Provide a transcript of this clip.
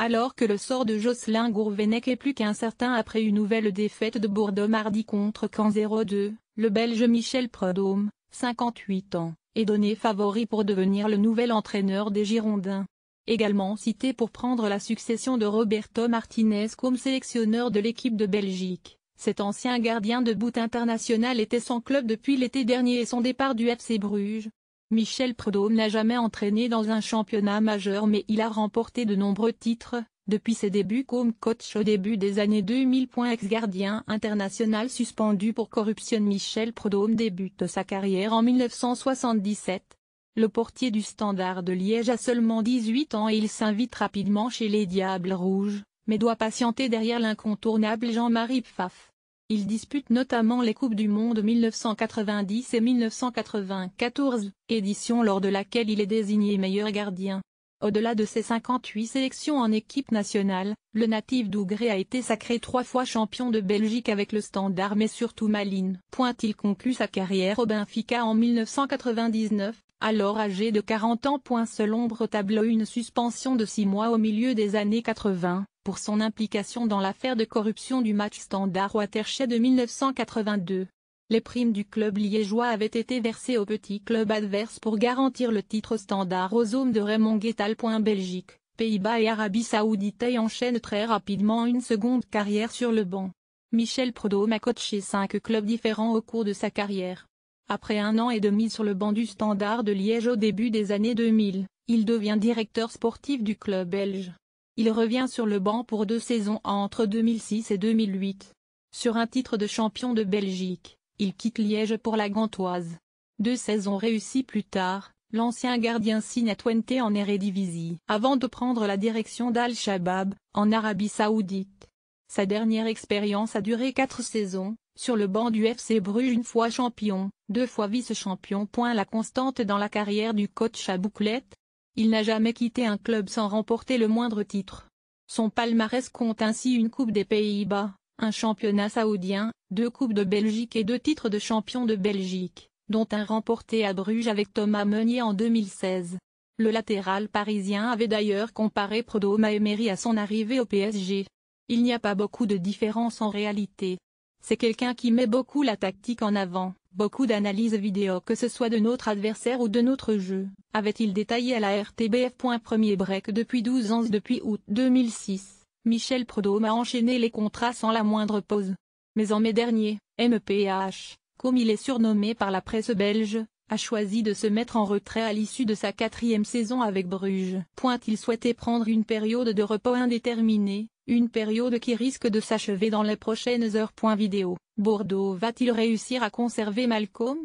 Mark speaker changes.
Speaker 1: Alors que le sort de Jocelyn Gourvenec est plus qu'incertain après une nouvelle défaite de Bordeaux mardi contre Caen 0-2, le Belge Michel Prudhomme, 58 ans, est donné favori pour devenir le nouvel entraîneur des Girondins. Également cité pour prendre la succession de Roberto Martinez comme sélectionneur de l'équipe de Belgique, cet ancien gardien de but international était sans club depuis l'été dernier et son départ du FC Bruges. Michel Prudhomme n'a jamais entraîné dans un championnat majeur mais il a remporté de nombreux titres, depuis ses débuts comme coach au début des années 2000. Ex-gardien international suspendu pour corruption, Michel Prudhomme débute sa carrière en 1977. Le portier du Standard de Liège a seulement 18 ans et il s'invite rapidement chez les Diables Rouges, mais doit patienter derrière l'incontournable Jean-Marie Pfaff. Il dispute notamment les Coupes du Monde 1990 et 1994, édition lors de laquelle il est désigné meilleur gardien. Au-delà de ses 58 sélections en équipe nationale, le natif d'Ougré a été sacré 3 fois champion de Belgique avec le Standard mais surtout Malines. Il conclut sa carrière au Benfica en 1999, alors âgé de 40 ans. Seul ombre au tableau une suspension de 6 mois au milieu des années 80. Pour son implication dans l'affaire de corruption du match Standard Watershed de 1982. Les primes du club liégeois avaient été versées au petit club adverse pour garantir le titre Standard aux hommes de Raymond Guétal. Belgique, Pays-Bas et Arabie Saoudite enchaînent très rapidement une seconde carrière sur le banc. Michel Prudhomme a coaché 5 clubs différents au cours de sa carrière. Après 1 an et demi sur le banc du Standard de Liège au début des années 2000, il devient directeur sportif du club belge. Il revient sur le banc pour 2 saisons entre 2006 et 2008. Sur un titre de champion de Belgique, il quitte Liège pour la Gantoise. 2 saisons réussies plus tard, l'ancien gardien signe à Twente en Eredivisie avant de prendre la direction d'Al-Shabaab, en Arabie Saoudite. Sa dernière expérience a duré 4 saisons, sur le banc du FC Bruges 1 fois champion, 2 fois vice-champion. La constante dans la carrière du coach à bouclette. Il n'a jamais quitté un club sans remporter le moindre titre. Son palmarès compte ainsi une Coupe des Pays-Bas, un championnat saoudien, 2 Coupes de Belgique et 2 titres de champion de Belgique, dont un remporté à Bruges avec Thomas Meunier en 2016. Le latéral parisien avait d'ailleurs comparé Prudhomme à Emery à son arrivée au PSG. Il n'y a pas beaucoup de différence en réalité. C'est quelqu'un qui met beaucoup la tactique en avant, beaucoup d'analyses vidéo que ce soit de notre adversaire ou de notre jeu, avait-il détaillé à la RTBF. Premier break depuis 12 ans. Depuis août 2006, Michel Prudhomme a enchaîné les contrats sans la moindre pause. Mais en mai dernier, MPH, comme il est surnommé par la presse belge, a choisi de se mettre en retrait à l'issue de sa 4e saison avec Bruges. Il souhaitait prendre une période de repos indéterminée, une période qui risque de s'achever dans les prochaines heures. Vidéo. Bordeaux va-t-il réussir à conserver Malcolm ?